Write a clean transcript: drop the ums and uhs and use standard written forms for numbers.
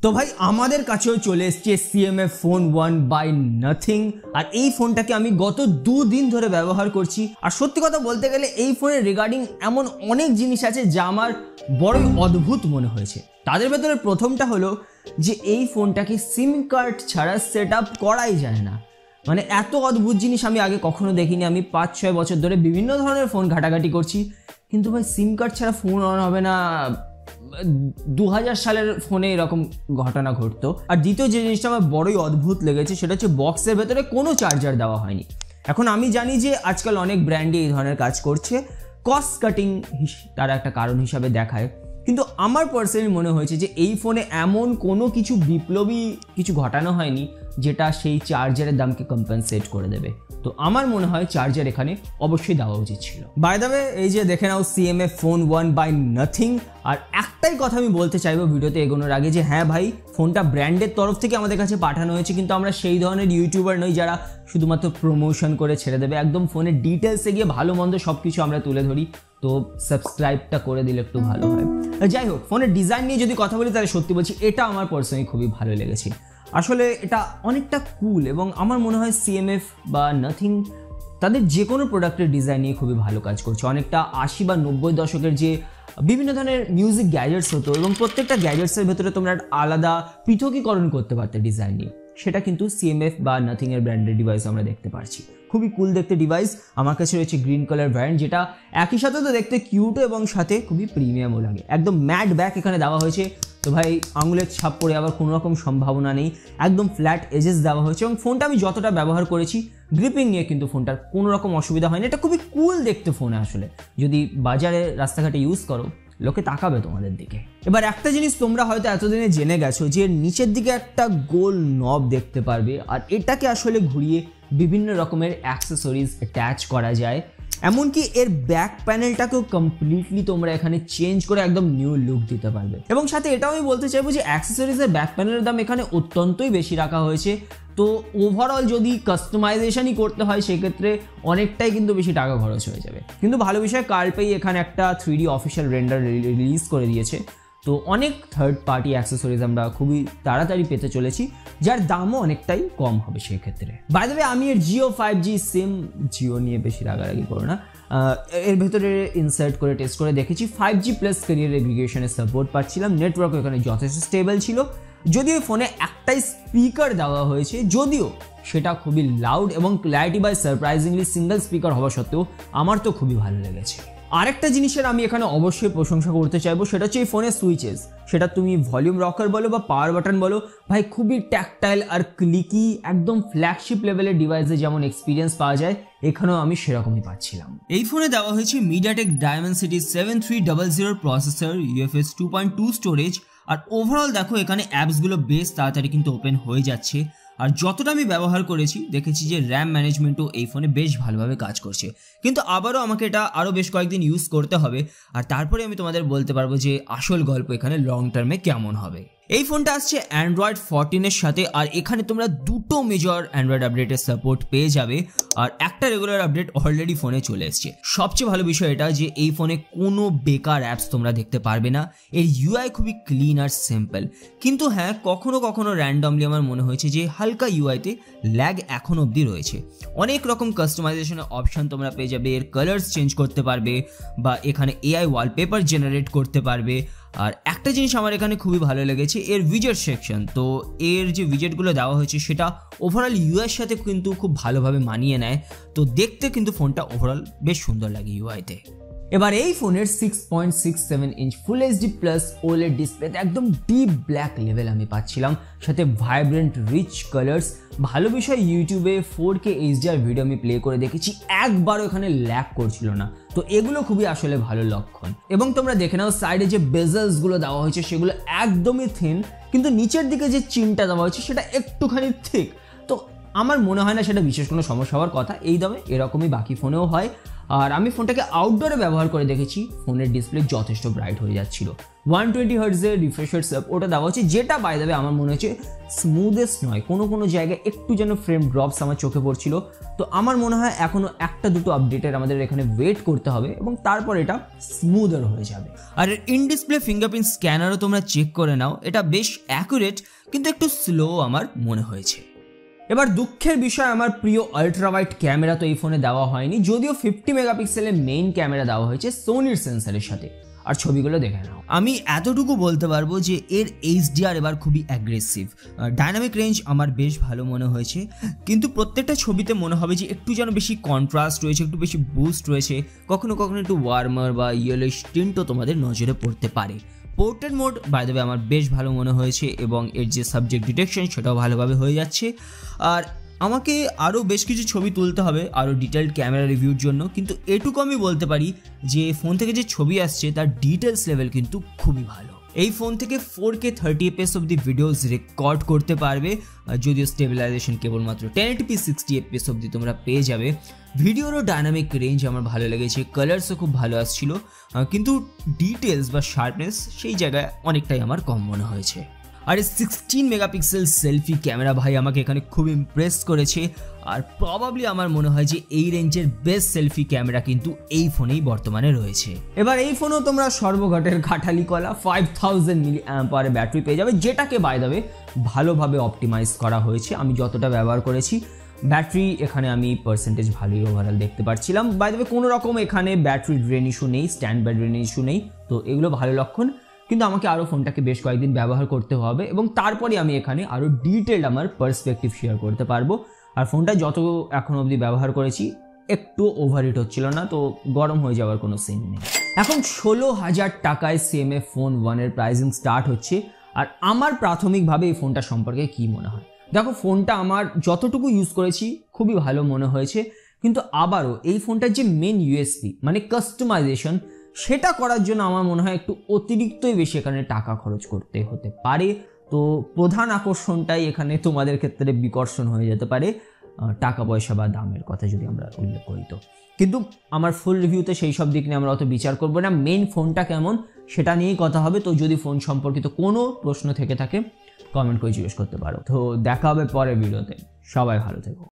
তো ভাই আমাদের কাছেও চলে এসছে CMF Phone 1 by Nothing আর এই ফোনটাকে আমি গত 2 দিন ধরে ব্যবহার করছি আর সত্যি কথা বলতে গেলে এই ফোনের রিগার্ডিং এমন অনেক জিনিস আছে যা আমার বড়ই অদ্ভুত মনে হয়েছে। তাদের ভেতরে প্রথমটা হলো যে এই ফোনটাকে সিম কার্ড ছাড়া সেটআপ করাই যায় না। মানে এত অদ্ভুত জিনিস আমি আগে কখনো দেখিনি। আমি 5-6 বছর ধরে বিভিন্ন ধরনের ফোন ঘাটাঘাটি করছি, কিন্তু ভাই সিম কার্ড ছাড়া ফোন অন হবে না। 2000 সালের ফোনে এরকম ঘটনা ঘটতো। আর দ্বিতীয় যে জিনিসটা আমার বড়ই অদ্ভুত লেগেছে সেটা হচ্ছে বক্সের ভেতরে কোনো চার্জার দেওয়া হয়নি। এখন আমি জানি যে আজকাল অনেক ব্র্যান্ডে এই ধরনের কাজ করছে, কস্ট কাটিং তারা একটা কারণ হিসাবে দেখায়, কিন্তু আমার পার্সোনালি মনে হয়েছে যে এই ফোনে এমন কোনো কিছু বিপ্লবী কিছু ঘটানো হয়নি যেটা সেই চার্জারের দামকে কম্পেনসেট করে দেবে। তো আমার মনে হয় চার্জার এখানে অবশ্যই দেওয়া উচিত ছিল। বাই দ্য ওয়ে, এই যে দেখে নাও CMF Phone 1 by Nothing। আর একটাই কথা আমি বলতে চাইবো ভিডিওতে এগোনোর আগে যে হ্যাঁ ভাই, ফোনটা ব্র্যান্ডের তরফ থেকে আমাদের কাছে পাঠানো হয়েছে, কিন্তু আমরা সেই ধরনের ইউটিউবার নই যারা শুধুমাত্র প্রমোশন করে ছেড়ে দেবে। একদম ফোনের ডিটেলসে গিয়ে ভালো মন্দ সব কিছু আমরা তুলে ধরি, তো সাবস্ক্রাইবটা করে দিলে একটু ভালো হয়। যাই হোক, ফোনের ডিজাইন নিয়ে যদি কথা বলি তাহলে সত্যি বলছি এটা আমার পার্সোনালি খুবই ভালো লেগেছে। আসলে এটা অনেকটা কুল এবং আমার মনে হয় CMF বা Nothing তাদের যে কোনো প্রোডাক্টের ডিজাইন নিয়ে খুবই ভালো কাজ করছে। অনেকটা 80 বা 90 দশকের যে বিভিন্ন ধরনের মিউজিক গ্যাজেটস হতো এবং প্রত্যেকটা গ্যাজেটসের ভেতরে তোমরা আলাদা পৃথকীকরণ করতে পারতে ডিজাইন নিয়ে, সেটা কিন্তু CMF বা Nothing এর ব্র্যান্ডের ডিভাইস আমরা দেখতে পাচ্ছি। খুবই কুল দেখতে ডিভাইস। আমার কাছে রয়েছে গ্রিন কালার ভ্যারিয়েন্ট, যেটা একই সাথে তো দেখতে কিউটও এবং সাথে খুবই প্রিমিয়ামও লাগে। একদম ম্যাট ব্যাক এখানে দেওয়া হয়েছে, তো ভাই আঙুলের ছাপ পড়ে আবার কোনো রকম সম্ভাবনা নেই। একদম ফ্ল্যাট এজেস দেওয়া হয়েছে এবং ফোনটা আমি যতটা ব্যবহার করেছি গ্রিপিং নিয়ে কিন্তু ফোনটার কোনো রকম অসুবিধা হয়নি। এটা খুবই কুল দেখতে ফোনে। আসলে যদি বাজারে রাস্তাঘাটে ইউজ করো লোকে তাকাবে তোমাদের দিকে। এবার একটা জিনিস তোমরা হয়তো এতদিনে জেনে গেছো যে নিচের দিকে একটা গোল নব দেখতে পারবে আর এটাকে আসলে ঘুরিয়ে বিভিন্ন রকমের অ্যাক্সেসরিজ অ্যাটাচ করা যায়। এমনকি এর ব্যাক প্যানেলটাকেও কমপ্লিটলি তোমরা এখানে চেঞ্জ করে একদম নিউ লুক দিতে পারবে। এবং সাথে এটাও আমি বলতে চাইবো যে অ্যাক্সেসরিজের ব্যাক প্যানেলের দাম এখানে অত্যন্তই বেশি রাখা হয়েছে। তো ওভারঅল যদি কাস্টমাইজেশনই করতে হয় সেক্ষেত্রে অনেকটাই কিন্তু বেশি টাকা খরচ হয়ে যাবে। কিন্তু ভালো বিষয়, কার্লপেই এখানে একটা 3D অফিসিয়াল রেন্ডার রিলিজ করে দিয়েছে, তো অনেক থার্ড পার্টি অ্যাক্সেসরিজ আমরা খুবই তাড়াতাড়ি পেতে চলেছি, যার দামও অনেকটাই কম হবে সেই ক্ষেত্রে। বাই দ্য ওয়ে, আমি এর জিও 5G সিম, জিও নিয়ে বেশি রাগারাগি করো না, এর ভেতরে ইনসার্ট করে টেস্ট করে দেখেছি। 5G প্লাস ক্যারিয়ার এগ্রিগেশনের সাপোর্ট পাচ্ছিলাম। নেটওয়ার্ক এখানে যথেষ্ট স্টেবল ছিল। যদিও ফোনে একটাই স্পিকার দেওয়া হয়েছে, যদিও সেটা খুবই লাউড এবং clarity by surprisingly single speaker হওয়া সত্ত্বেও আমার তো খুবই ভালো লেগেছে। আরেকটা জিনিসের আমি এখানে অবশ্যই প্রশংসা করতে চাইবো, সেটা হচ্ছে এই ফোনের সুইচেস। সেটা তুমি ভলিউম রকার বলো বা পাওয়ার বাটন বলো, ভাই খুবই ট্যাকটাইল আর ক্লিকি, একদম ফ্ল্যাগশিপ লেভেলের ডিভাইসে যেমন এক্সপিরিয়েন্স পাওয়া যায় এখানেও আমি সেরকমই পাচ্ছিলাম। এই ফোনে দেওয়া হয়েছে MediaTek Dimensity 7300 processor, UFS 2.2 storage. আর ওভারঅল দেখো এখানে অ্যাপসগুলো বেশ তাড়াতাড়ি কিন্তু ওপেন হয়ে যাচ্ছে। আর যতটা আমি ব্যবহার করেছি দেখেছি যে র্যাম ম্যানেজমেন্টও এই ফোনে বেশ ভালোভাবে কাজ করছে, কিন্তু আবারও আমাকে এটা আরও বেশ কয়েকদিন ইউজ করতে হবে, আর তারপরে আমি তোমাদের বলতে পারবো যে আসল গল্প এখানে লং টার্মে কেমন হবে। এই ফোনটা আসছে Android 14 এর সাথে, আর এখানে তোমরা দুটো মেজর অ্যান্ড্রয়েড আপডেটের সাপোর্ট পেয়ে যাবে, আর একটা রেগুলার আপডেট অলরেডি ফোনে চলে এসছে। সবচেয়ে ভালো বিষয় এটা যে এই ফোনে কোনো বেকার অ্যাপস তোমরা দেখতে পারবে না। এর UI খুবই ক্লিন আর সিম্পল, কিন্তু হ্যাঁ কখনো কখনো র্যান্ডমলি আমার মনে হয়েছে যে হালকা UIতে ল্যাগ এখন অবধি রয়েছে। অনেক রকম কাস্টমাইজেশনের অপশন তোমরা পেয়ে যাবে, এর কালার্স চেঞ্জ করতে পারবে বা এখানে AI ওয়ালপেপার জেনারেট করতে পারবে। আর একটা জিনিস আমার এখানে খুবই ভালো লেগেছে, এর উইজেট সেকশন। তো এর যে উইজেটগুলো দেওয়া হয়েছে সেটা ওভারঅল UI এর সাথে কিন্তু খুব ভালোভাবে মানিয়ে নেয়, তো দেখতে কিন্তু ফোনটা ওভারঅল বেশ সুন্দর লাগে UIতে। এবার এই ফোনের 6.67 ইঞ্চ ফুল HD প্লাস OLED ডিসপ্লেতে একদম ডিপ ব্ল্যাক লেভেল আমি পাচ্ছিলাম, সাথে ভাইব্রেন্ট রিচ কালার্স। ভালো বিষয়, ইউটিউবে 4K HDR ভিডিও আমি প্লে করে দেখেছি, একবারও এখানে ল্যাগ করছিল না, তো এগুলো খুবই আসলে ভালো লক্ষণ। এবং তোমরা দেখে নাও সাইডে যে বেজেলসগুলো দেওয়া হয়েছে সেগুলো একদমই থিন, কিন্তু নিচের দিকে যে চিনটা দেওয়া হয়েছে সেটা একটুখানি থিক। তো আমার মনে হয় না সেটা বিশেষ কোনো সমস্যা হওয়ার কথা, এই দামে এরকমই বাকি ফোনেও হয়। আর আমি ফোনটাকে আউটডোরে ব্যবহার করে দেখেছি, ফোনের ডিসপ্লে যথেষ্ট ব্রাইট হয়ে যাচ্ছিল। 120 Hz রিফ্রেশ রেট ওটা দেওয়া হচ্ছে, যেটা বাই দ্য ওয়ে আমার মনে হচ্ছে স্মুথেস্ট নয়, কোনো জায়গায় একটু যেন ফ্রেম ড্রপস আমার চোখে পড়ছিল। তো আমার মনে হয় এখনো একটা দুটো আপডেটের আমাদের এখানে ওয়েট করতে হবে এবং তারপর এটা স্মুদার হয়ে যাবে। আর ইন ডিসপ্লে ফিঙ্গারপ্রিন্ট স্ক্যানারও তোমরা চেক করে নাও, এটা বেশ অ্যাকুরেট কিন্তু একটু স্লো আমার মনে হয়েছে। এবার দুঃখের বিষয় আমার প্রিয় আল্ট্রাওয়াইড ক্যামেরা তো এই ফোনে দেওয়া হয়নি, যদিও 50 মেগাপিক্সেলের মেইন ক্যামেরা দেওয়া হয়েছে সোনির সেন্সরের সাথে। আর ছবিগুলো দেখে নাও। আমি এতটুকু বলতে পারবো যে এর HDR এবার খুবই অ্যাগ্রেসিভ, ডাইনামিক রেঞ্জ আমার বেশ ভালো মনে হয়েছে, কিন্তু প্রত্যেকটা ছবিতে মনে হবে যে একটু যেন বেশি কন্ট্রাস্ট রয়েছে, একটু বেশি বুস্ট রয়েছে, কখনো কখনো একটু ওয়ার্মার বা ইয়েলোইশ টিন্টও তোমাদের নজরে পড়তে পারে। Portrait mode by the way আমার বেশ ভালো মনে হয়েছে এবং এর যে সাবজেক্ট ডিটেকশন সেটাও ভালোভাবে হয়ে যাচ্ছে। আর আমাকে আরও বেশ কিছু ছবি তুলতে হবে আরও ডিটেলড ক্যামেরা রিভিউর জন্য, কিন্তু এটুকু আমি বলতে পারি যে ফোন থেকে যে ছবি আসছে তার ডিটেলস লেভেল কিন্তু খুবই ভালো। এই ফোন থেকে 4K 30fps অব্দি ভিডিওস রেকর্ড করতে পারবে, যদিও স্টেবিলাইজেশন কেবলমাত্র 1080p 60fps অব্দি তোমরা পেয়ে যাবে। ভিডিওরও ডাইনামিক রেঞ্জ আমার ভালো লেগেছে, কালার্সও খুব ভালো আসছিল, কিন্তু ডিটেলস বা শার্পনেস সেই জায়গায় অনেকটাই আমার কম মনে হয়েছে। আর 16 মেগাপিক্সেল সেলফি ক্যামেরা ভাই আমাকে এখানে খুব ইমপ্রেস করেছে, আর প্রবাবলি আমার মনে হয় যে এই রেঞ্জের বেস্ট সেলফি ক্যামেরা কিন্তু এই ফোনেই বর্তমানে রয়েছে। এবার এই ফোনেও তোমরা সর্বঘটের খাটালি কলা 5000 mAh ব্যাটারি পেয়ে যাবে, যেটাকে বাই দ্য ওয়ে ভালোভাবে অপটিমাইজ করা হয়েছে। আমি যতটা ব্যবহার করেছি ব্যাটারি এখানে আমি পার্সেন্টেজ ভালোই ওভারঅল দেখতে পাচ্ছিলাম। বাই দ্য ওয়ে কোনো রকম এখানে ব্যাটারি ড্রেন ইস্যু নেই, স্ট্যান্ড বাই ড্রেন ইস্যু নেই, তো এগুলো ভালো লক্ষণ। কিন্তু আমাকে আরও ফোনটাকে বেশ কয়েকদিন ব্যবহার করতে হবে এবং তারপরে আমি এখানে আরও ডিটেলড আমার পার্সপেক্টিভ শেয়ার করতে পারবো। আর ফোনটা যত এখন অবধি ব্যবহার করেছি একটু ওভারহিট হচ্ছিল না, তো গরম হয়ে যাওয়ার কোনো সিন নেই। এখন 16,000 টাকায় CMA ফোন 1 প্রাইসিং স্টার্ট হচ্ছে। আর আমার প্রাথমিকভাবে এই ফোনটা সম্পর্কে কি মনে হয়, দেখো ফোনটা আমার যতটুকু ইউজ করেছি খুবই ভালো মনে হয়েছে, কিন্তু আবারও এই ফোনটার যে মেন USP মানে কাস্টমাইজেশন, সেটা করার জন্য আমার মনে হয় একটু অতিরিক্তই বেশি এখানে টাকা খরচ করতে হতে পারে। তো প্রধান আকর্ষণটাই এখানে তোমাদের ক্ষেত্রে বিকর্ষণ হয়ে যেতে পারে টাকা পয়সা বা দামের কথা যদি আমরা উল্লেখ করি। তো কিন্তু আমার ফুল রিভিউতে সেই সব দিক নিয়ে আমরা অত বিচার করবো না, মেইন ফোনটা কেমন সেটা নিয়েই কথা হবে। তো যদি ফোন সম্পর্কিত কোনো প্রশ্ন থেকে থাকে কমেন্ট করে জিজ্ঞেস করতে পারো। তো দেখা হবে পরের ভিডিওতে, সবাই ভালো থেকো।